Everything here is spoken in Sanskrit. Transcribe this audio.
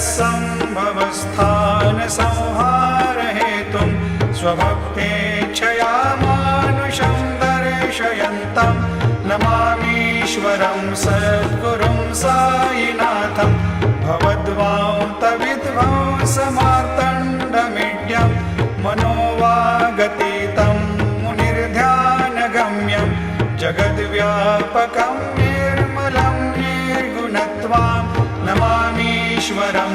जगत्सम्भवस्थानसंहारहेतुं स्वभक्तेच्छया मानुषं दर्शयन्तं नमामीश्वरं सद्गुरुं साईनाथं भवद्वान्तविध्वंसमार्तण्डमीड्यं मनोवागतीतं मुनिर्ध्यानगम्यं जगद्व्यापकं निर्मलं निर्गुणत्वां नमामीश्वरं